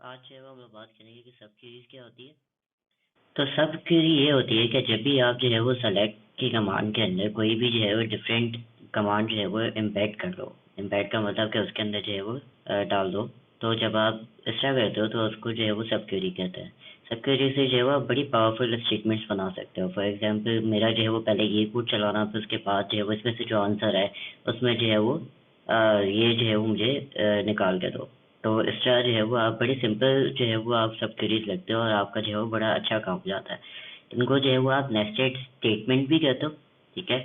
आज जो है वो हम लोग बात करेंगे कि सब क्वेरीज क्या होती है। तो सब क्वेरी ये होती है कि जब भी आप जो है वो सेलेक्ट की कमांड के अंदर कोई भी जो है वो डिफरेंट कमांड जो है वो इम्पेक्ट कर लो। इम्पेक्ट का मतलब कि उसके अंदर जो है वो डाल दो। तो जब आप इस तरह करते हो तो उसको जो है वो सब क्वेरी कहते हैं। सब क्वेरी से जो है वो आप बड़ी पावरफुल स्टेटमेंट्स बना सकते हो। फॉर एग्जांपल मेरा जो है वो पहले ये कोड चलाना, फिर उसके बाद जो है वो इसमें से जो आंसर है उसमें जो है वो ये जो है वो मुझे निकाल के दो। तो इस तरह जो है वो आप बड़ी सिंपल जो है वो आप सब क्वेरीज लिखते हो और आपका जो है वो बड़ा अच्छा काम हो जाता है। इनको जो है वो आप नेस्टेड स्टेटमेंट भी कहते हो। ठीक है।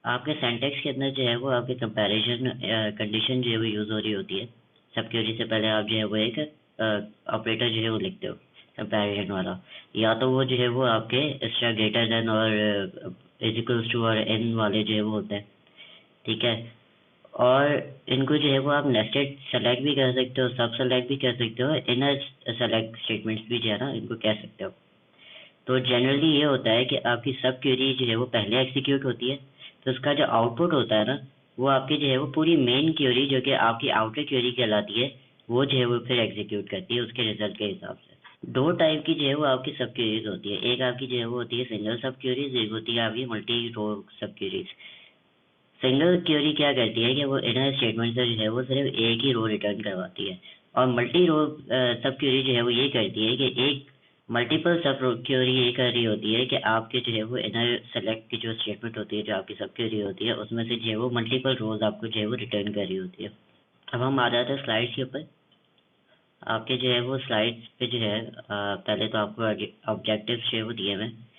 आपके सिंटैक्स के अंदर जो है वो आपके कंपैरिजन कंडीशन जो है वो यूज़ हो रही होती है। सब क्वेरी से पहले आप जो है वो एक ऑपरेटर जो है वो लिखते हो कंपैरिजन वाला। या तो वो जो है वो आपके इस तरह ग्रेटर देन और इज इक्वल्स टू और एन वाले जो है वो होते हैं। ठीक है। और इनको जो है वो आप नेस्टेड सेलेक्ट भी कर सकते हो, सब सेलेक्ट भी कर सकते हो, इनर सेलेक्ट स्टेटमेंट्स भी जो है ना इनको कह सकते हो। तो जनरली ये होता है कि आपकी सब क्वेरी जो है वो पहले एग्जीक्यूट होती है। तो उसका जो आउटपुट होता है ना वो आपकी जो है वो पूरी मेन क्वेरी जो कि आपकी आउटर क्वेरी कहलाती है वो जो है वो फिर एग्जीक्यूट करती है उसके रिजल्ट के हिसाब से। दो टाइप की जो है वो आपकी सब क्वेरीज होती है। एक आपकी जो है वो होती है सिंगल सब क्वेरीज, एक होती है आपकी मल्टी रो सब क्वेरीज। सिंगल क्वेरी क्या करती है कि वो इनर स्टेटमेंट से जो है वो सिर्फ एक ही रो रिटर्न करवाती है। और मल्टी रो सब क्वेरी जो है वो ये करती है कि एक मल्टीपल सब क्वेरी ये कर रही होती है कि आपके जो है वो इनर सेलेक्ट की जो स्टेटमेंट होती है जो आपकी सब क्वेरी होती है उसमें से जो है वो मल्टीपल रोज आपको जो है वो रिटर्न कर रही होती है। अब हम आ जाते हैं स्लाइड्स के ऊपर। आपके जो है वो स्लाइड्स पे जो है पहले तो आपको ऑब्जेक्टिव्स जो है वो दिए हुए हैं।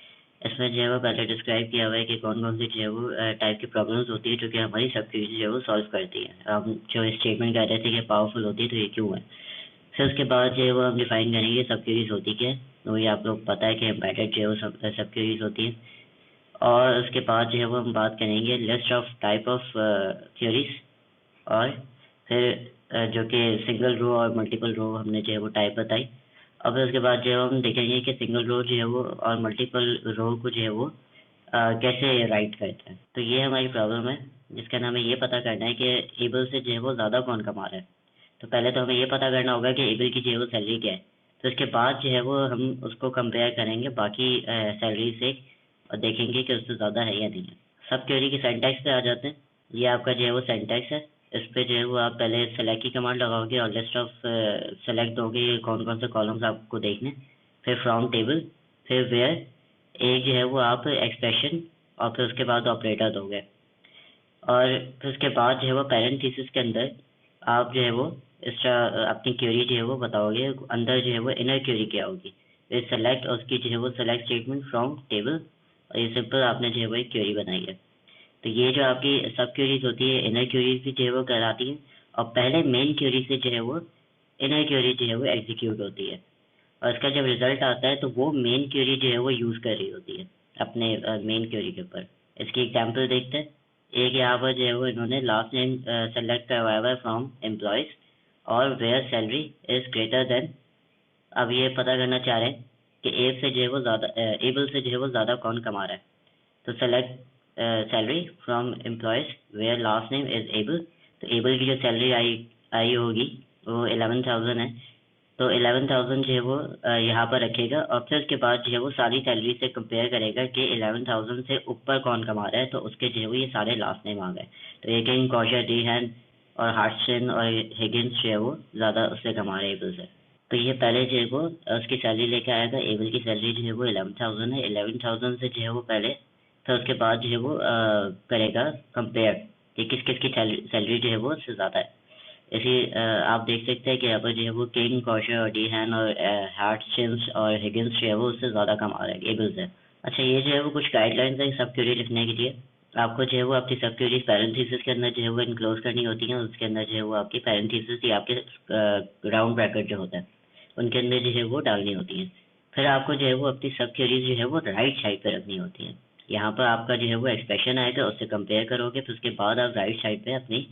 इसमें जो है वो पहले डिस्क्राइब किया हुआ है कि कौन कौन सी जो है वो टाइप की प्रॉब्लम्स होती है जो कि हमारी सब क्वेरीज जो है वो सॉल्व करती है। हम जो स्टेटमेंट कह रहे थे कि पावरफुल होती है तो ये क्यों है। फिर उसके बाद जो है वो हम डिफाइन करेंगे सब क्वेरीज होती क्या है। तो ये आप लोग पता है कि एम्बेडेड जो है वो सब क्वेरीज होती है। और उसके बाद जो है वो हम बात करेंगे list of type of queries. और फिर जो कि सिंगल रो और मल्टीपल रो हमने जो है वो टाइप बताई। अब उसके बाद जो है हम देखेंगे कि सिंगल रो जो है वो और मल्टीपल रो को जो है वो कैसे राइट करते हैं। तो ये हमारी प्रॉब्लम है जिसका हमें ये पता करना है कि एबल से जो है वो ज़्यादा कौन कमा रहा है। तो पहले तो हमें ये पता करना होगा कि एबल की जो है वो सैलरी क्या है। तो उसके बाद जो है वो हम उसको कंपेयर करेंगे बाकी सैलरी से और देखेंगे कि उससे ज़्यादा है या नहीं है। सब क्वेरी की सिंटैक्स पे आ जाते हैं। ये आपका जो है वो सिंटैक्स है। इस पे जो है वो आप पहले सेलेक्ट की कमांड लगाओगे और लिस्ट ऑफ सेलेक्ट दोगे कौन कौन से कॉलम्स आपको देखने। फिर फ्रॉम टेबल, फिर वेयर, एक जो है वो आप एक्सप्रेशन और फिर उसके बाद ऑपरेटर दोगे। और फिर उसके बाद जो है वो पैरेंथेसिस के अंदर आप जो है वो इस तरह अपनी क्वेरी जो है वो बताओगे। अंदर जो है वो इनर क्वेरी क्या होगी, फिर सेलेक्ट और उसकी जो है वो सेलेक्ट स्टेटमेंट फ्रॉम टेबल। और ये सिंपल आपने जो है वो एक क्वेरी बनाई है। तो ये जो आपकी सब क्वेरीज होती है इनर क्वेरीज भी जो है वो कहलाती है। और पहले मेन क्वेरी से जो है वो इनर क्वेरी जो है वो एग्जीक्यूट होती है। और इसका जब रिजल्ट आता है तो वो मेन क्वेरी जो है वो यूज़ कर रही होती है अपने मेन क्वेरी के ऊपर। इसकी एग्जांपल देखते हैं। एक यहाँ पर जो है वो इन्होंने लास्ट नेम सेलेक्ट करवाया हुआ है फ्रॉम एम्प्लॉयज़ और where salary is greater than. अब ये पता करना चाह रहे हैं कि एब से जो है वो ज़्यादा एबल से जो है वो ज़्यादा कौन कमा रहा है। तो select salary from employees where last name is Abel. तो एबल की जो सैलरी आई आई होगी वो 11,000 है। तो 11,000 जो है वो यहाँ पर रखेगा और फिर उसके बाद जो है वो सारी सैलरी से कंपेयर करेगा कि 11,000 से ऊपर कौन कमा रहा है। तो उसके जो है वो ये सारे लास्ट नेम आ गए। तो एकिन, कॉशर, डीहैन और हार्टसन और हिगिंस जो है वो ज़्यादा उससे कमा रहे हैं एबल से। तो ये पहले जो है वो उसकी सैलरी लेके आएगा। एबल की सैलरी जो है वो 11,000 है। 11,000 से जो है वो पहले, फिर उसके बाद जो है वो करेगा कंपेयर कि किस किस की सैलरी जो है वो उससे ज़्यादा है। इसी आप देख सकते हैं कि यहाँ पर जो है वो किंग, कॉशर और डीहैन और हार्टचिन्स और हिगिंस जो है वो उससे ज़्यादा कमा रहे हैं एबल से। अच्छा, ये जो है वो कुछ गाइडलाइंस है सब क्वेरी लिखने के लिए। आपको जो है वो अपनी सब क्वेरीज पैरेंथेसिस के अंदर जो है वो इनक्लोज करनी होती है। उसके अंदर जो है वो आपकी पैरेंथेसिस या आपके राउंड ब्रैकेट जो होता है उनके अंदर जो है वो डालनी होती है। फिर आपको जो है वो अपनी सब क्वेरीज जो है वो राइट साइड पे रखनी होती है। यहाँ पर आपका जो है वो एक्सप्रेशन आएगा, उससे कंपेयर करोगे, फिर उसके बाद आप राइट साइड पे अपनी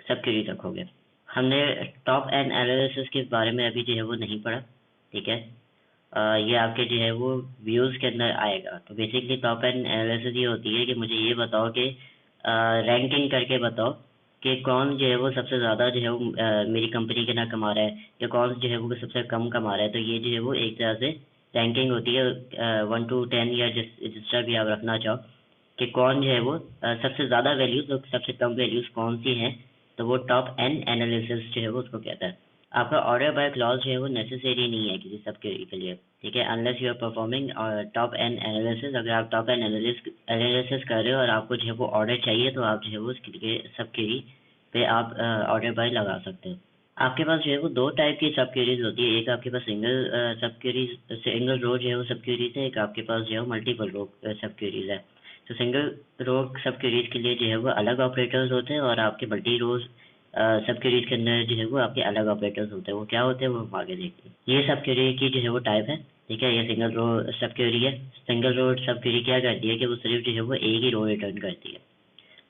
सब क्वेरी रखोगे। हमने टॉप एंड एनालिसिस के बारे में अभी जो है वो नहीं पढ़ा। ठीक है। ये आपके जो है वो व्यूज़ के अंदर आएगा। तो बेसिकली टॉप एंड एनालिसिस ये होती है कि मुझे ये बताओ कि रैंकिंग करके बताओ कि कौन जो है वो सबसे ज़्यादा जो है वो मेरी कंपनी के ना कमा रहा है, या कौन जो है वो सबसे कम कमा रहा है। तो ये जो है वो एक तरह से रैंकिंग होती है 1 to 10, या जिस तरह भी आप रखना चाहो, कि कौन जो है वो सबसे ज़्यादा वैल्यूज़ और सबसे कम वैल्यूज़ कौन सी हैं। तो वो टॉप एन एनालिसिस जो है वो उसको कहता है। आपका ऑर्डर बाय क्लॉज जो है वो नेसेसरी नहीं है किसी सब के लिए, ठीक है, unless you are performing top N analysis. अगर आप टॉप एन एनालिसिस कर रहे हो और आपको जो है वो ऑर्डर चाहिए, तो आप जो है वो उसके लिए सब क्वेरी पे आप ऑर्डर बाय लगा सकते हो। आपके पास जो है वो दो टाइप की सब क्वेरीज होती है। एक आपके पास सिंगल रो जो है वो सब क्वेरीज है, एक आपके पास जो है मल्टीपल रो सब क्वेरीज है। तो सिंगल रो सब क्वेरीज के लिए जो है वो अलग ऑपरेटर्स होते हैं, और आपके मल्टी रोज सब क्वेरीज के अंदर जो है वो आपके अलग ऑपरेटर्स होते हैं। वो क्या होते हैं वो हम आगे देखते हैं। ये सब क्वेरी की जो है वो टाइप है, ठीक है। ये सिंगल रो सब क्वेरी है। सिंगल रो सब क्वेरी क्या करती है कि वो सिर्फ जो है वो एक ही रो रिटर्न करती है,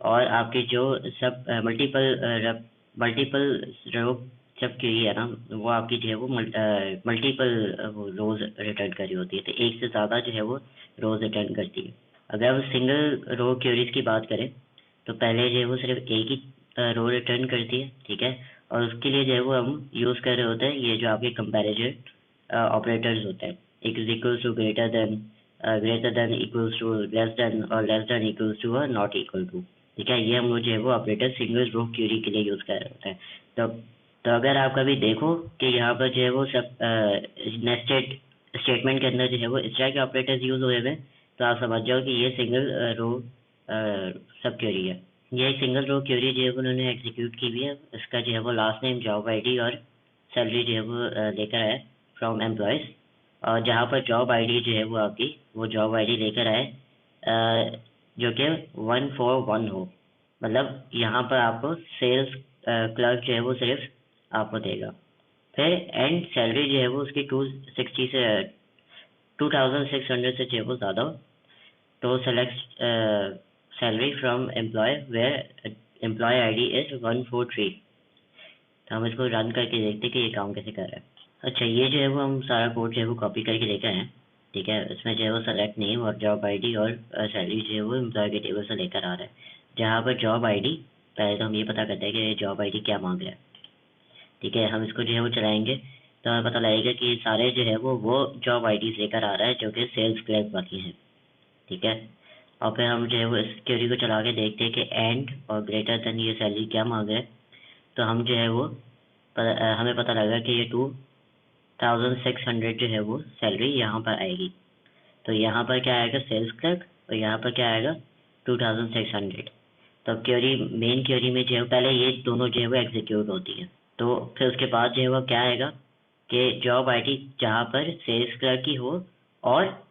और आपके जो सब मल्टीपल रो सब क्वेरी है ना, वो आपकी जो है वो मल्टीपल रोज रिटर्न कर रही होती है। तो एक से ज़्यादा जो है वो रोज रिटर्न करती है। अगर हम सिंगल रो क्वेरीज की बात करें, तो पहले जो है वो सिर्फ एक ही रो रिटर्न करती है, ठीक है। और उसके लिए जो है वो हम यूज़ कर रहे होते हैं ये जो आपके कंपैरिजन ऑपरेटर्स होते हैं, equals to greater than equals to less than, और लेस देन इक्वल्स टू और नॉट इक्वल टू, ठीक है। ये हम लोग जो है वो ऑपरेटर सिंगल रो क्वेरी के लिए यूज़ कर रहे होते हैं। तो तो अगर आप कभी देखो कि यहाँ पर जो है वो सब नेस्टेड स्टेटमेंट के अंदर जो है वो इस तरह के ऑपरेटर्स यूज़ हुए हुए हैं, तो आप समझ जाओ कि ये सिंगल रो सब क्वेरी है। ये सिंगल रो क्वेरी जो है वो उन्होंने एग्जीक्यूट की हुई है। इसका जो है वो लास्ट नेम, जॉब आईडी और सैलरी जो है वो लेकर आए फ्रॉम एम्प्लॉयज़, और जहाँ पर जॉब आईडी जो है वो आपकी वो जॉब आईडी लेकर आए जो कि 141 हो। मतलब यहाँ पर आपको सेल्स क्लर्क जो है वो सिर्फ आपको देगा। फिर एंड सैलरी जो है वो उसकी 260 से 2600 से जो है वो ज़्यादा हो, तो select salary from employee where employee ID is 143। तो हम इसको रन करके देखते हैं कि ये काम कैसे कर रहा है। अच्छा, ये जो है वो हम सारा कोड जो है वो कॉपी करके लेकर आए हैं, ठीक है। इसमें जो है वो सेलेक्ट नेम और जॉब आईडी और सैलरी जो है वो एम्प्लॉय के टेबल से लेकर आ रहा है। जहाँ पर जॉब आईडी, पहले तो हम ये पता करते हैं कि जॉब आईडी क्या मांग रहा है, ठीक है। हम इसको जो है वो चलाएंगे तो हमें पता लगेगा कि सारे जो है वो जॉब आईडीज लेकर आ रहा है जो कि सेल्स क्लर्क बाकी हैं, ठीक है। और फिर हम जो है वो इस क्वेरी को चला के देखते हैं कि एंड और ग्रेटर देन ये सैलरी क्या मांग रहा है। तो हम जो है वो हमें पता लगा कि ये 2600 जो है वो सैलरी यहाँ पर आएगी। तो यहाँ पर क्या आएगा, सेल्स क्लर्क, और यहाँ पर क्या आएगा, 2600। तो क्वेरी, मेन क्वेरी में जो है पहले ये दोनों जो है वो एग्जीक्यूट होती है। तो फिर उसके बाद जो है वो क्या आएगा कि जॉब आईडी जहाँ पर सेल्स क्लर्क की हो और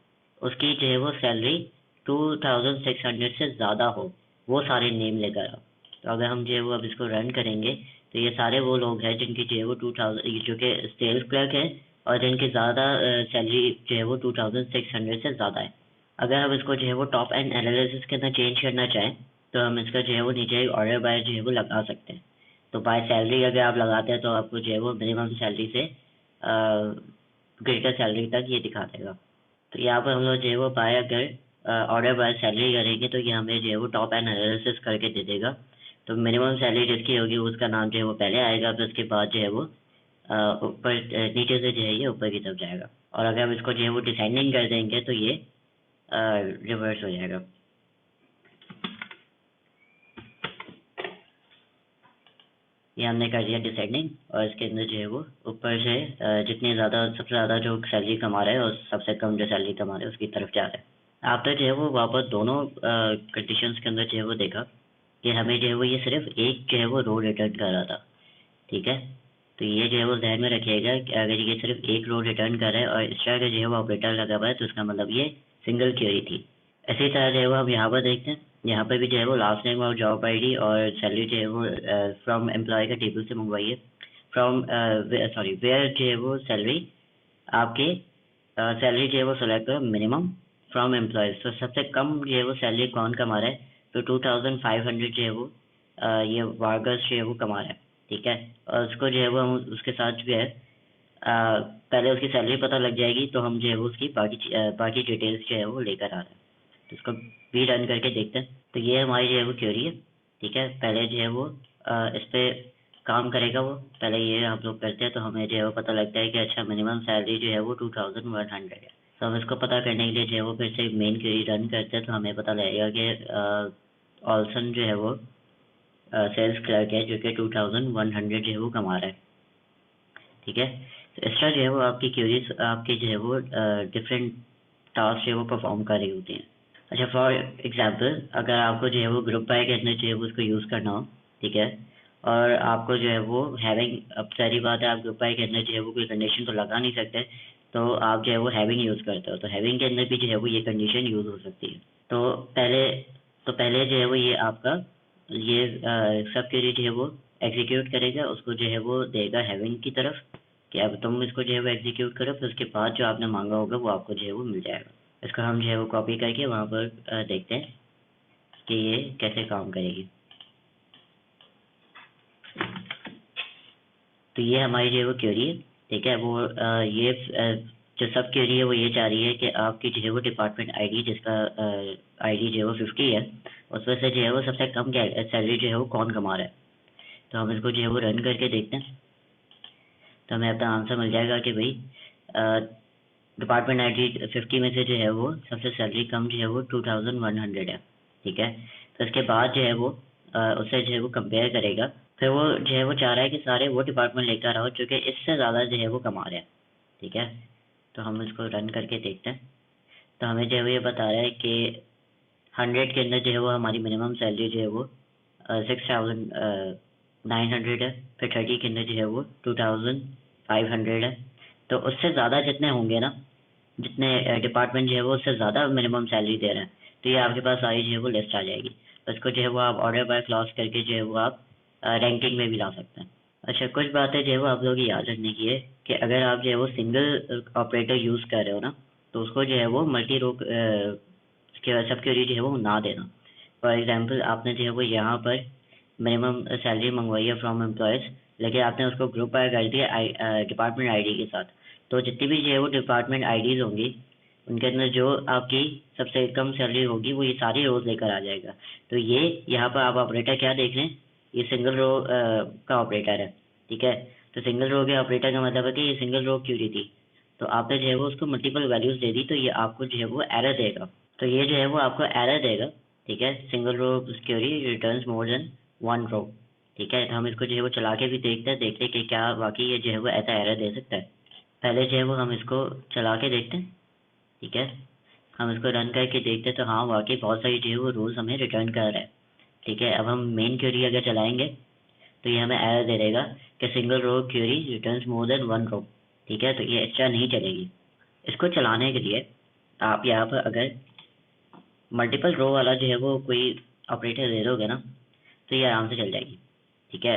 उसकी जो है वो सैलरी 2600 से ज़्यादा हो, वो सारे नेम लेकर आओ। तो अगर हम जो है वो अब इसको रन करेंगे, तो ये सारे वो लोग हैं जिनकी जो है वो 2000 जो कि सेल्स क्लर्क है, और जिनकी ज़्यादा सैलरी जो है वो 2600 से ज़्यादा है। अगर हम इसको जो है वो टॉप एंड एनालिसिस के अंदर चेंज करना चाहें, तो हम इसका जो है वो नीचे ऑर्डर बाय जो है वो लगा सकते हैं। तो बाय सैलरी अगर आप लगाते हैं तो आपको जो है वो मिनिमम सैलरी से ग्रेटर सैलरी तक ये दिखा देगा। तो यहाँ पर हम लोग जो है वो बाय अगर ऑर्डर बाय सैलरी करेंगे, तो ये हमें जो है वो टॉप एंड एनालिसिस करके दे देगा। तो मिनिमम सैलरी जिसकी होगी उसका नाम जो है वो पहले आएगा, फिर उसके बाद जो है वो ऊपर नीचे से जो है ये ऊपर की तरफ जाएगा। और अगर हम इसको जो है वो डिसेंडिंग कर देंगे तो ये रिवर्स हो जाएगा। ये हमने कर दिया डिसेंडिंग, और इसके अंदर जो है वो ऊपर से जितनी ज़्यादा, सबसे ज़्यादा जो सैलरी कमा रहा है और सबसे कम जो सैलरी कमा रहा है उसकी तरफ जा रहा है। आपने जो है वो वापस दोनों कंडीशंस के अंदर जो है वो देखा कि हमें जो है वो ये सिर्फ एक जो है वो रो रिटर्न कर रहा था, ठीक है। तो ये जो है वो ध्यान में रखिएगा कि अगर ये सिर्फ एक रो रिटर्न कर रहा है और इस तरह का जो है वो ऑपरेटर लगा हुआ है, तो इसका मतलब ये सिंगल क्वेरी थी। इसी तरह जो है वो हम यहाँ पर देखते हैं, यहाँ पर भी जो है वो लास्ट नेम और जॉब आईडी और सैलरी जो है वो फ्रॉम एम्प्लॉय का टेबल से मंगवाइए। फ्रॉम वेयर जो है वो सैलरी आपके सैलरी जो है वो सेलेक्ट करो मिनिमम फ्रॉम एम्प्लॉयज़। तो सबसे कम जो है वो सैलरी कौन कमा रहा है, तो 2500 जो है वो ये वार्गस जो है वो कमा रहा है, ठीक है। और उसको जो है वो हम उसके साथ जो है पहले उसकी सैलरी पता लग जाएगी, तो हम जो है वो उसकी बाकी डिटेल्स जो है वो लेकर आ रहे हैं। तो इसको भी रन करके देखते हैं। तो ये हमारी जो है वो क्वेरी है, ठीक है। पहले जो है वो इस पे काम करेगा वो। पहले ये हम लोग करते हैं तो हमें जो है वो पता लगता है कि अच्छा मिनिमम सैलरी जो है वो 2100 है। तो हम इसको पता करने के लिए जो है वो फिर से मेन क्वेरी रन करते हैं तो हमें पता लगेगा कि ऑल्सन जो है वो सेल्स क्लर्क है जो कि 2100 जो है वो कमा रहा है। ठीक है, तो इस तरह जो है वो आपकी क्वेरीज आपके जो है वो डिफरेंट टास्क जो है वो परफॉर्म कर रही होती हैं। अच्छा, फॉर एग्जांपल अगर आपको जो है वो ग्रुप बाय के अंदर जो है वो उसको यूज़ करना हो, ठीक है, और आपको जो है वो हैविंग, अब सारी बात है आप ग्रुप बाय के अंदर जो है वो कोई कंडीशन तो लगा नहीं सकते, तो आप जो है वो हैविंग यूज़ करते हो, तो हैविंग के अंदर भी जो है वो ये कंडीशन यूज़ हो सकती है। तो पहले जो है वो ये आपका ये सब क्वेरी जो है वो एग्जीक्यूट करेगा, उसको जो है वो देगा हैविंग की तरफ कि अब तुम इसको जो है वो एग्जीक्यूट करो, फिर उसके बाद जो आपने मांगा होगा वो आपको जो है वो मिल जाएगा। इसको हम जो है वो कॉपी करके वहाँ पर देखते हैं कि ये कैसे काम करेगी। तो ये हमारी जो है वो क्वेरी है, ठीक है, वो ये जो सब क्वेरी है वो ये चाह रही है कि आपकी जो है वो डिपार्टमेंट आईडी जिसका आईडी जो है वो 50 है, उसमें से जो है वो सबसे कम सैलरी जो है वो कौन कमा रहा है। तो हम इसको जो है वो रन करके देखते हैं, तो हमें अपना आंसर मिल जाएगा कि भाई डिपार्टमेंट आईडी 50 में से जो है वो सबसे सैलरी कम जो है वो 2100 है। ठीक है, तो इसके बाद जो है वो उससे जो है वो कंपेयर करेगा, फिर वो जो है वो चाह रहा है कि सारे वो डिपार्टमेंट लेकर आओ जो कि इससे ज़्यादा जो है वो कमा रहे हैं। ठीक है, तो हम इसको रन करके देखते हैं, तो हमें जो है वो ये बता रहा है कि 100 के अंदर जो है वो हमारी मिनिमम सैलरी जो है वो 6900 है, फिर 30 के अंदर जो है वो 2500 है। तो उससे ज़्यादा जितने होंगे ना, जितने डिपार्टमेंट जो है वो उससे ज़्यादा मिनिमम सैलरी दे रहे हैं, तो ये आपके पास सारी जो है वो लिस्ट आ जाएगी। तो इसको जो है वो आप ऑर्डर बाय क्लॉज करके जो है वो आप रैंकिंग में भी ला सकते हैं। अच्छा, कुछ बातें जो है वो आप लोग याद रखने की है कि अगर आप जो है वो सिंगल ऑपरेटर यूज़ कर रहे हो ना, तो उसको जो है वो मल्टी रो सब क्वेरी जो है वो ना देना। फॉर एग्जांपल आपने जो है वो यहाँ पर मिनिमम सैलरी मंगवाई है फ्रॉम एम्प्लॉयज़, लेकिन आपने उसको ग्रुप बाय कर दिया डिपार्टमेंट आईडी के साथ, तो जितनी भी जो है वो डिपार्टमेंट आईडीज़ होंगी उनके अंदर जो आपकी सबसे कम सैलरी होगी वो ये सारी रोज लेकर आ जाएगा। तो ये यहाँ पर आप ऑपरेटर क्या देख रहे हैं, ये सिंगल रो का ऑपरेटर है। ठीक है, तो सिंगल रो के ऑपरेटर का मतलब है कि ये सिंगल रो क्वेरी थी, तो आपने जो है वो उसको मल्टीपल वैल्यूज दे दी, तो ये आपको जो है वो एरर देगा। तो ये जो है वो आपको एरर देगा। ठीक है, single row query returns more than one row. ठीक है, तो हम इसको जो है वो चला के भी देखते हैं कि क्या वाकई ये जो है वो ऐसा एरर दे सकता है। पहले जो है वो हम इसको चला के देखते हैं। ठीक है, हम इसको रन करके देखते हैं तो हाँ वाकई बहुत सारी जो है वो रोज़ हमें रिटर्न कर रहा है। ठीक है, अब हम मेन क्वेरी अगर चलाएंगे तो ये हमें एरर दे देगा कि single row query returns more than one row. ठीक है, तो ये एक्स्ट्रा नहीं चलेगी। इसको चलाने के लिए आप यहाँ पर अगर मल्टीपल रो वाला जो है वो कोई ऑपरेटर दे दोगे ना, तो ये आराम से चल जाएगी। ठीक है,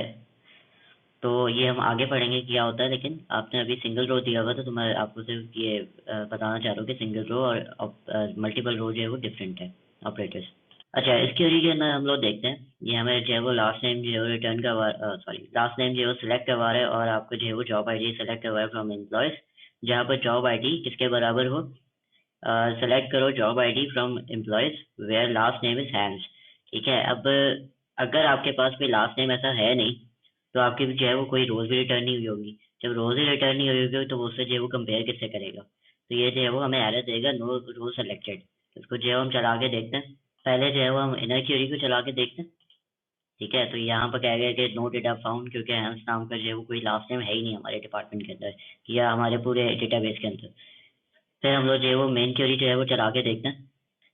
तो ये हम आगे पढ़ेंगे क्या होता है, लेकिन आपने अभी सिंगल रो दिया हुआ था तो मैं आपको सिर्फ ये बताना चाह रहा हूँ कि सिंगल रो और मल्टीपल रो जो है वो डिफरेंट है ऑपरेटर्स। अच्छा, इस क्वेरी के अंदर हम लोग देखते हैं, ये हमें जो है वो लास्ट नेम जो है वो रिटर्न करवा सॉरी लास्ट नेम जो है वो सिलेक्ट करवा रहा है और आपको जो है वो जॉब आईडी सेलेक्ट करवा रहा है फ्रॉम एम्प्लॉयज, जहाँ पर जॉब आईडी किसके बराबर हो, सेलेक्ट करो job ID from employees where last name is Hans. ठीक है, अब अगर आपके पास कोई लास्ट नेम ऐसा है नहीं तो आपकी जो है वो कोई रोज भी रिटर्न नहीं हुई होगी। जब रोज ही रिटर्न नहीं हुई होगी तो वो उससे जो है वो कंपेयर किससे करेगा, तो ये जो है वो हमें एरर देगा नो रोज सेलेक्टेड। इसको जो है हम चला के देखते हैं। पहले जो है वो हम इनर क्वेरी को चला के देखते हैं। ठीक है, तो यहाँ पर कह गया कि नो डेटा फाउंड, क्योंकि हैंस नाम का जो है वो कोई लास्ट नेम है ही नहीं हमारे डिपार्टमेंट के अंदर या हमारे पूरे डेटाबेस के अंदर। फिर हम लोग जो है वो मेन क्वेरी जो है वो चला के देखते हैं,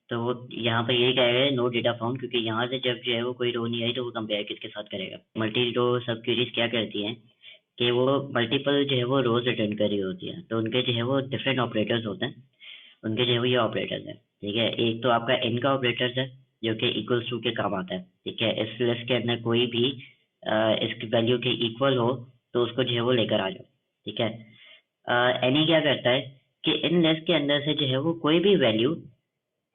तो वो यहाँ पे यही कह रहे हैं नो डेटा फाउंड, क्योंकि यहाँ से जब जो है वो कोई रो नहीं आई तो वो कंपेयर किसके साथ करेगा। मल्टी रो सब क्वेरीज क्या करती हैं कि वो मल्टीपल जो है वो रोज रिटर्न कर रही होती है, तो उनके जो है वो डिफरेंट ऑपरेटर्स होते हैं। उनके जो है वो ये ऑपरेटर्स है। ठीक है, एक तो आपका इन का ऑपरेटर्स है जो कि इक्वल्स टू के काम आता है। ठीक है, इस लिस्ट के अंदर कोई भी इस वैल्यू के इक्वल हो तो उसको जो है वो लेकर आ जाओ। ठीक है, एनी क्या करता है कि इन लिस्ट के अंदर से जो है वो कोई भी वैल्यू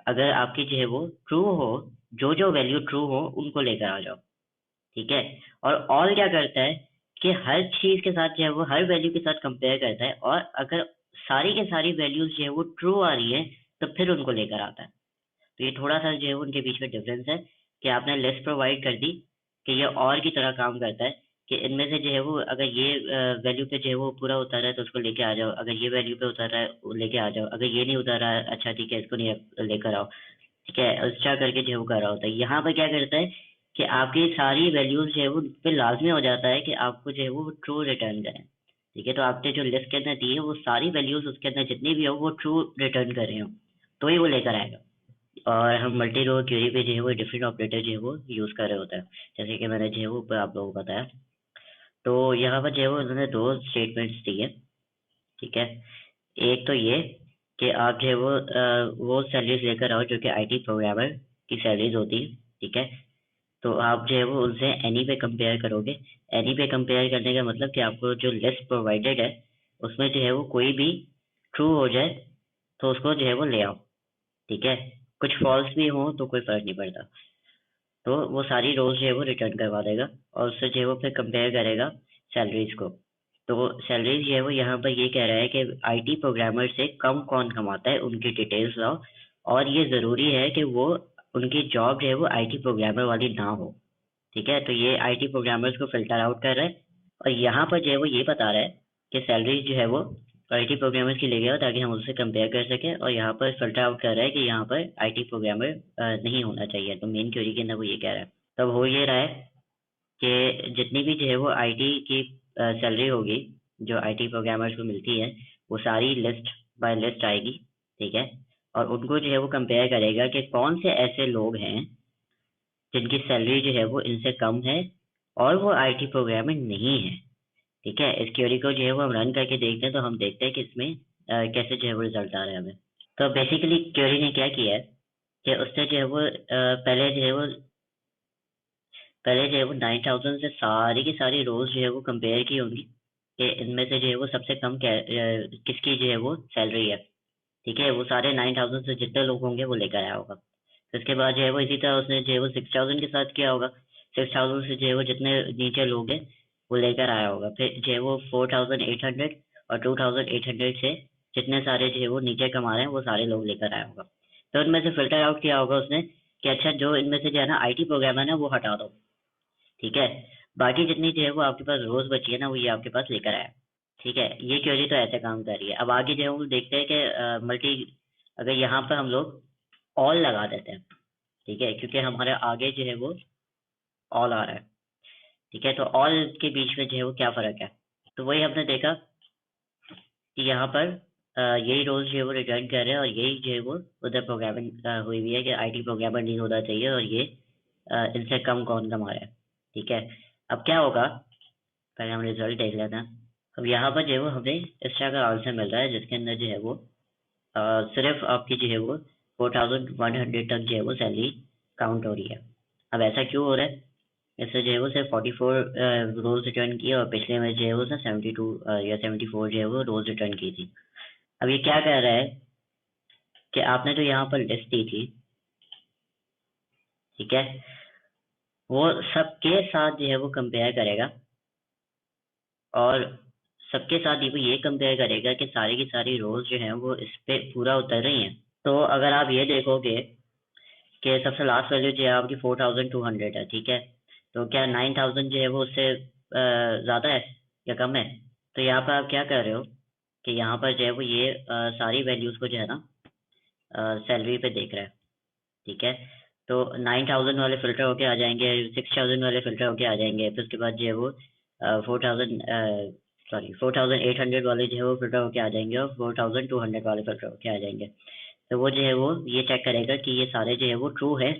अगर आपकी जो है वो ट्रू हो, जो जो वैल्यू ट्रू हो उनको लेकर आ जाओ। ठीक है, और ऑल क्या करता है कि हर चीज के साथ जो है वो हर वैल्यू के साथ कंपेयर करता है, और अगर सारी के सारी वैल्यूज जो है वो ट्रू आ रही है तो फिर उनको लेकर आता है। तो ये थोड़ा सा जो है उनके बीच में डिफरेंस है कि आपने लिस्ट प्रोवाइड कर दी कि ये और की तरह काम करता है कि इनमें से जो है वो अगर ये वैल्यू पे जो है वो पूरा उतर रहा है तो उसको लेके आ जाओ, अगर ये वैल्यू पे उतर रहा है वो लेके आ जाओ, अगर ये नहीं उतर रहा है अच्छा ठीक है इसको नहीं लेकर आओ, ठीक है इस तरह करके जो है वो कर रहा होता है। यहाँ पर क्या करता है कि आपकी सारी वैल्यूज जो है वो पे लाजमी हो जाता है कि आपको जो है वो ट्रू रिटर्न करें, ठीक है। तो आपने जो लिस्ट के अंदर दी है वो सारी वैल्यूज उसके अंदर जितनी भी हो वो ट्रू रिटर्न कर रहे हो तो ही वो लेकर आएगा। और हम मल्टी रो क्वेरी पे जो है वो डिफरेंट ऑपरेटर जो है वो यूज़ कर रहे होते हैं, जैसे कि मैंने जो है वो ऊपर आप लोगों को बताया। तो यहाँ पर जो है वो उन्होंने दो स्टेटमेंट्स दी है, ठीक है। एक तो ये कि आप जो है वो सैलरीज लेकर आओ जो कि आईटी प्रोग्रामर की सैलरीज होती है, ठीक है। तो आप जो है वो उनसे एनी पे कंपेयर करोगे। एनी पे कंपेयर करने का मतलब कि आपको जो लिस्ट प्रोवाइडेड है उसमें जो है वो कोई भी ट्रू हो जाए तो उसको जो है वो ले आओ, ठीक है। कुछ फॉल्स भी हो तो कोई फर्क नहीं पड़ता। तो वो सारी रोज जो है वो रिटर्न करवा देगा और उससे जो है वो फिर कंपेयर करेगा सैलरीज को। तो सैलरीज जो है वो यहाँ पर ये कह रहा है कि आईटी प्रोग्रामर से कम कौन कमाता है उनकी डिटेल्स लाओ, और ये ज़रूरी है कि वो उनकी जॉब जो है वो आईटी प्रोग्रामर वाली ना हो, ठीक है। तो ये आईटी प्रोग्रामर्स को फिल्टर आउट कर रहा है और यहाँ पर जो है वो ये बता रहा है कि सैलरी जो है वो आईटी प्रोग्रामर्स की लेके आओ ताकि हम उससे कंपेयर कर सकें, और यहाँ पर फिल्टर आउट कर रहा है कि यहाँ पर आईटी प्रोग्रामर नहीं होना चाहिए। तो मेन क्वेरी के अंदर वो ये कह रहा है। तब हो ये रहा है कि जितनी भी जो है वो आईटी की सैलरी होगी जो आईटी प्रोग्रामर्स को मिलती है वो सारी लिस्ट बाय लिस्ट आएगी, ठीक है। और उनको जो है वो कंपेयर करेगा कि कौन से ऐसे लोग हैं जिनकी सैलरी जो है वो इनसे कम है और वो आईटी प्रोग्रामर नहीं है, ठीक है। इस क्वेरी को जो है वो हम रन करके देखते हैं तो हम देखते हैं कि इसमें कैसे जो है वो रिजल्ट आ रहा है हमें। तो बेसिकली क्वेरी ने क्या किया है कि उसने जो है वो पहले जो है वो 9000 से सारी की सारी रोज जो है वो कंपेयर की होंगी कि इनमें से जो है वो सबसे कम किसकी जो है वो सैलरी है, ठीक है। वो सारे 9000 से जितने लोग होंगे वो लेकर आया होगा। तो इसके बाद जो है वो इसी तरह उसने जो है वो 6000 के साथ किया होगा। 6000 से जो है वो जितने नीचे लोग हैं वो लेकर आया होगा। फिर जो है वो 4800 और 2800 से जितने सारे जो है वो नीचे कमा रहे हैं वो सारे लोग लेकर आया होगा। तो उनमें से फिल्टर आउट किया होगा उसने कि अच्छा जो इनमें से जो है ना आईटी प्रोग्रामर है वो हटा दो, ठीक है। बाकी जितनी जो है वो आपके पास रोज बची है ना वो ये आपके पास लेकर आया, ठीक है। ये क्वेरी तो ऐसे काम कर रही है। अब आगे जो है वो देखते हैं कि मल्टी अगर यहाँ पर हम लोग ऑल लगा देते हैं, ठीक है, क्योंकि हमारे आगे जो है वो ऑल आ रहा है, ठीक है। तो ऑल के बीच में जो है वो क्या फ़र्क है, तो वही हमने देखा कि यहाँ पर यही रोल्स जो है वो रिटर्न कर रहे हैं और यही जो है वो उधर प्रोग्रामिंग हुई हुई है कि आईटी प्रोग्रामर नहीं होना चाहिए और ये इनसे कम कौन कमा रहा है, ठीक है। अब क्या होगा, पहले हम रिजल्ट देख लेते हैं। अब यहाँ पर जो है वो हमें इस तरह का आंसर मिल रहा है जिसके अंदर जो है वो सिर्फ आपकी जो है वो 4100 तक जो है वो सैलरी काउंट हो रही है। अब ऐसा क्यों हो रहा है, इससे जो है वो सिर्फ 44 रोज रिटर्न किए और पिछले में जो है वो 72 या 74 जो है वो रोज रिटर्न की थी। अब ये क्या कह रहा है कि आपने जो यहाँ पर लिस्ट दी थी, ठीक है, वो सबके साथ जो है वो कंपेयर करेगा और सबके साथ ही वो ये कंपेयर करेगा कि सारी की सारी रोज जो है वो इस पे पूरा उतर रही हैं। तो अगर आप ये देखोगे कि सबसे लास्ट वैल्यू जो है आपकी 4200 है, ठीक है। तो क्या 9000 जो है वो उससे ज़्यादा है या कम है? तो यहाँ पर आप क्या कर रहे हो कि यहाँ पर जो है वो ये सारी वैल्यूज़ को जो है ना सैलरी पे देख रहा है, ठीक है। तो 9000 वाले फिल्टर होके आ जाएंगे, 6000 वाले फिल्टर होके आ जाएंगे, फिर उसके बाद जो है वो 4800 वाले जो है वो फिल्टर होके आ जाएंगे और 4200 वाले फिल्टर होके आ जाएंगे। तो वो जो है वो ये चेक करेगा कि ये सारे जो है वो ट्रू है।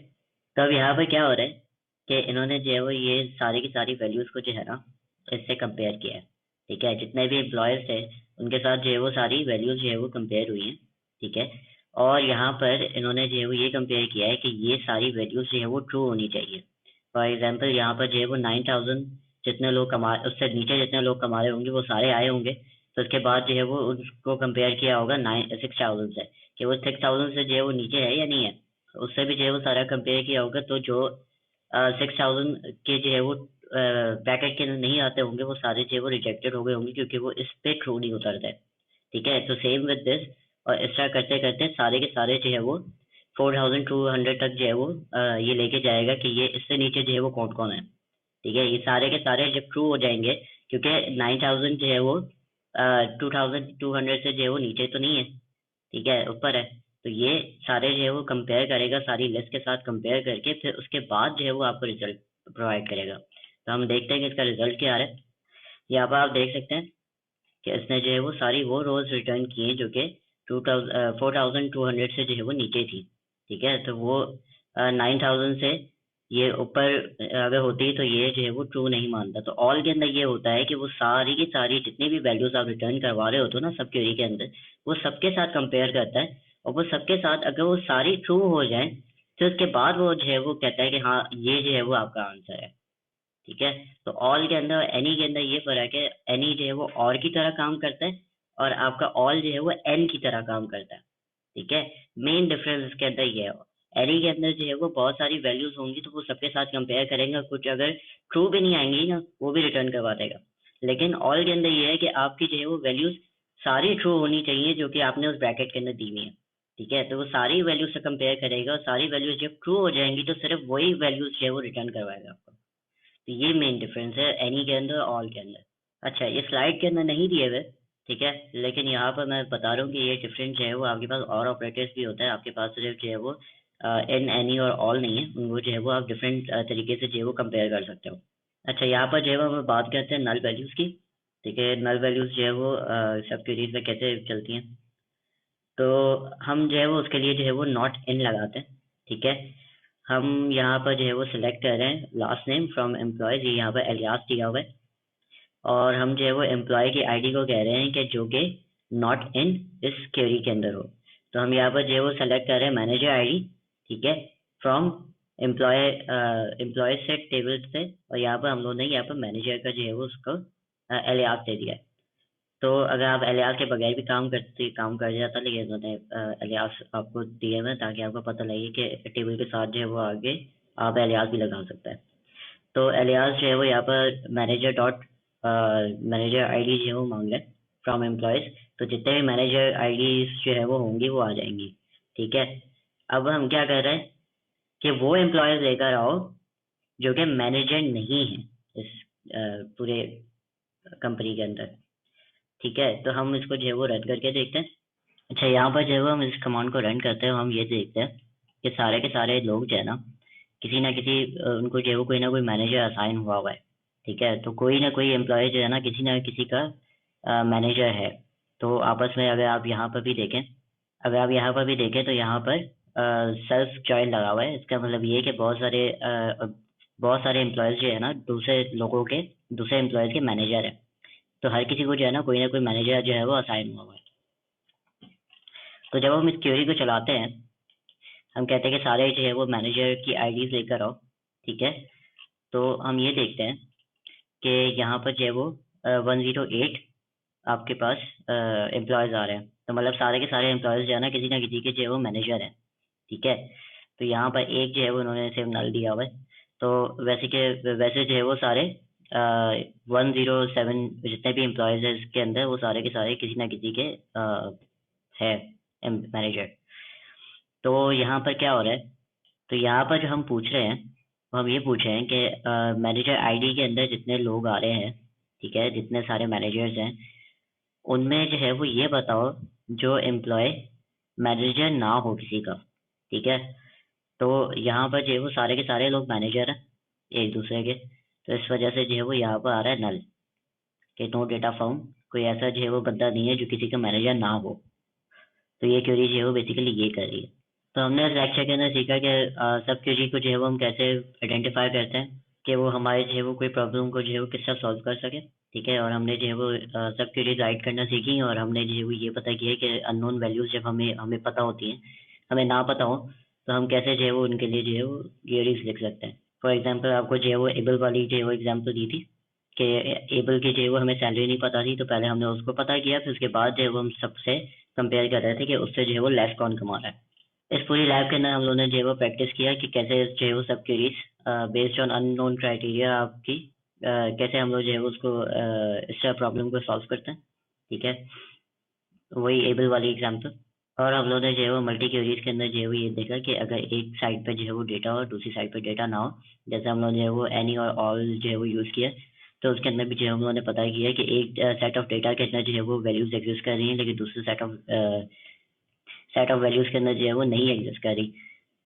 तब यहाँ पे क्या हो रहा है कि इन्होंने जो है वो ये सारी की सारी वैल्यूज़ को जो है ना इससे कंपेयर किया है, ठीक है। जितने भी एम्प्लॉयज़ थे उनके साथ जो है वो सारी वैल्यूज़ जो है वो कंपेयर हुई हैं, ठीक है। और यहाँ पर इन्होंने जो है वो ये कंपेयर किया है कि ये सारी वैल्यूज़ जो है वो ट्रू होनी चाहिए। फॉर एग्जांपल यहाँ पर जो है वो 9000 जितने लोग कमा उससे नीचे जितने लोग कमा रहे होंगे वो सारे आए होंगे। तो उसके बाद जो है वो उसको कंपेयर किया होगा 6000 से कि वो 6000 से जो है वो नीचे है या नहीं है। उससे भी जो है वो सारा कंपेयर किया होगा। तो जो 6000 के जो है वो ब्रैकेट के नहीं आते होंगे वो सारे जो है वो रिजेक्टेड हो गए होंगे क्योंकि वो इस पे ट्रू नहीं उतरते, ठीक है। तो सेम विद दिस, और इस तरह करते करते सारे के सारे जो है वो 4200 तक जो है वो ये लेके जाएगा कि ये इससे नीचे जो है वो कौन कौन है। ठीक है, ये सारे के सारे जब ट्रू हो जाएंगे, क्योंकि 9000 जो है वो 2200 से जो है वो नीचे तो नहीं है, ठीक है, ऊपर है। तो ये सारे जो है वो कंपेयर करेगा, सारी लिस्ट के साथ कंपेयर करके फिर उसके बाद जो है वो आपको रिजल्ट प्रोवाइड करेगा। तो हम देखते हैं कि इसका रिजल्ट क्या आ रहा है। यहाँ पर आप देख सकते हैं कि इसने जो है वो सारी वो रोज रिटर्न की हैं जो कि 4200 से जो है वो नीचे थी, ठीक है। तो वो 9000 से ये ऊपर अगर होती तो ये जो है वो ट्रू नहीं मानता। तो ऑल के अंदर ये होता है कि वो सारी की सारी जितनी भी वैल्यूज आप रिटर्न करवा रहे होते हो ना सब क्वेरी के अंदर, वो सबके साथ कंपेयर करता है, और वो सबके साथ अगर वो सारी ट्रू हो जाए तो उसके बाद वो जो है वो कहता है कि हाँ ये जो है वो आपका आंसर है, ठीक है। तो ऑल के अंदर एनी के अंदर ये फर्क है, एनी जो है वो और की तरह काम करता है और आपका ऑल जो है वो एन की तरह काम करता है, ठीक है। मेन डिफरेंस इसके अंदर ये है। एनी के अंदर जो है वो बहुत सारी वैल्यूज होंगी तो वो सबके साथ कंपेयर करेंगे, कुछ अगर ट्रू भी नहीं आएंगी ना वो भी रिटर्न करवा देगा। लेकिन ऑल के अंदर ये है कि आपकी जो है वो वैल्यूज सारी ट्रू होनी चाहिए जो कि आपने उस ब्रैकेट के अंदर दी हुई है, ठीक है। तो वो सारी वैल्यूज से कंपेयर करेगा और सारी वैल्यूज जब ट्रू हो जाएंगी तो सिर्फ वही वैल्यूज जो है वो रिटर्न करवाएगा आपको। तो ये मेन डिफरेंस है एनी के अंदर और ऑल के अंदर। अच्छा, ये स्लाइड के अंदर नहीं दिए हुए, ठीक है, लेकिन यहाँ पर मैं बता रहा हूँ कि ये डिफरेंस जो है वो आपके पास और ऑपरेटर्स भी होता है, आपके पास सिर्फ जो है वो इन एनी और ऑल नहीं है, उनको जो है वो आप डिफरेंट तरीके से जो है वो कंपेयर कर सकते हो। अच्छा, यहाँ पर जो है वो हम बात करते हैं नल वैल्यूज़ की, ठीक है। नल वैल्यूज़ जो है वो सब क्वेरीज में कैसे चलती हैं। तो हम जो है वो उसके लिए जो है वो नॉट इन लगाते हैं, ठीक है। हम यहाँ पर जो है वो सिलेक्ट कर रहे हैं लास्ट नेम फ्रॉम एम्प्लॉयज, ये यहाँ पर एलियास दिया हुआ है, और हम जो है वो एम्प्लॉय की आईडी को कह रहे हैं कि जो कि नॉट इन इस क्वेरी के अंदर हो। तो हम यहाँ पर जो है वो सेलेक्ट कर रहे हैं मैनेजर आईडी, ठीक है, from employee employee set table से, और यहाँ पर हम लोगों ने यहाँ पर मैनेजर का जो है वो उसको एलियास दे दिया है। तो अगर आप एलियास के बगैर भी काम कर जाता, लेकिन उन्होंने एलियास आपको दिए हुए हैं ताकि आपको पता लगे कि टेबल के साथ जो है वो आगे आप एलियास भी लगा सकते हैं। तो एलियास जो है वो यहाँ पर मैनेजर आईडी जो है वो मांग रहा है फ्रॉम एम्प्लॉयज। तो जितने भी मैनेजर आईडी जो है वो होंगी वो आ जाएंगी, ठीक है। अब हम क्या कर रहे हैं कि वो एम्प्लॉयज लेकर आओ जो कि मैनेजर नहीं है इस पूरे कंपनी के अंदर, ठीक है। तो हम इसको जो है वो रन करके देखते हैं। अच्छा, यहाँ पर जो है वो हम इस कमांड को रन करते हैं, हम ये देखते हैं कि सारे के सारे लोग जो है ना किसी उनको जो है वो कोई ना कोई मैनेजर असाइन हुआ हुआ है, ठीक है। तो कोई ना कोई एम्प्लॉय जो है ना किसी का मैनेजर है। तो आपस में अगर आप यहाँ पर भी देखें, तो यहाँ पर सेल्फ जॉइन लगा हुआ है। इसका मतलब ये है कि बहुत सारे एम्प्लॉयज जो है ना दूसरे एम्प्लॉयज के मैनेजर है। तो हर किसी को जो है ना कोई मैनेजर जो है वो असाइन हुआ हुआ है। तो जब हम इस क्वेरी को चलाते हैं, हम कहते हैं कि सारे जो है वो मैनेजर की आईडीज लेकर आओ, ठीक है। तो हम ये देखते हैं कि यहाँ पर जो है वो 108 आपके पास एम्प्लॉयज आ रहे हैं। तो मतलब सारे के सारे एम्प्लॉयज जो है ना किसी के जो है वो मैनेजर हैं, ठीक है। तो यहाँ पर एक जो है वो उन्होंने सिर्फ नल दिया हुआ है। तो वैसे जो है वो सारे 107 जितने भी एम्प्लॉयज है इसके अंदर वो सारे के सारे किसी ना किसी के है मैनेजर। तो यहाँ पर क्या हो रहा है, तो यहाँ पर जो हम पूछ रहे हैं वो हम ये पूछ रहे हैं कि मैनेजर आईडी के अंदर जितने लोग आ रहे हैं, ठीक है, जितने सारे मैनेजर्स हैं, उनमें जो है वो ये बताओ जो एम्प्लॉय मैनेजर ना हो किसी का, ठीक है। तो यहाँ पर जो है वो सारे के सारे लोग मैनेजर हैं एक दूसरे के। तो इस वजह से जो है वो यहाँ पर आ रहा है नल कि नो डेटा फाउंड, कोई ऐसा जो है वो बंदा नहीं है जो किसी का मैनेजर ना हो। तो ये क्वेरी जो है वो बेसिकली ये कर रही है। तो हमने इस लेक्चर के अंदर सीखा कि सब क्वेरी को जो है वो हम कैसे आइडेंटिफाई करते हैं कि वो हमारे जो है वो कोई प्रॉब्लम को जो है वो किस तरह सॉल्व कर सके, ठीक है। और हमने जो है वो सब क्वेरी राइट करना सीखी, और हमने जो है वो ये पता किया कि अननोन वैल्यूज जब हमें हमें पता होती हैं, हमें ना पता हो, तो हम कैसे जो है वो उनके लिए जो है वो क्वेरीज लिख सकते हैं। फॉर एग्जाम्पल आपको जो है वो एबल वाली जो है वो एग्जाम्पल दी थी कि एबल की जो है वो हमें सैलरी नहीं पता थी, तो पहले हमने उसको पता किया, फिर उसके बाद जो है वो हम सबसे कंपेयर कर रहे थे कि उससे जो है वो लेस कौन कमा रहा है। इस पूरी लैब के अंदर हम लोगों ने जो है वो प्रैक्टिस किया कि कैसे जो है वो सब queries based on unknown criteria आपकी कैसे हम लोग जो है वो उसको इस प्रॉब्लम को सॉल्व करते हैं, ठीक है। वही एबल वाली एग्जाम्पल। और हम लोगों ने जो है वो मल्टी क्वेरीज के अंदर जो है वो ये देखा कि अगर एक साइड पे जो है वो डेटा हो और दूसरी साइड पे डेटा ना हो, जैसे हम लोग जो है वो एनी और ऑल जो है वो यूज़ किया, तो उसके अंदर भी जो है हम लोगों ने पता किया कि एक सेट ऑफ डेटा के अंदर जो है वो वैल्यूज एग्जिस्ट कर रही हैं, लेकिन दूसरे सेट ऑफ वैल्यूज के अंदर जो है वो नहीं एग्जिस्ट कर रही।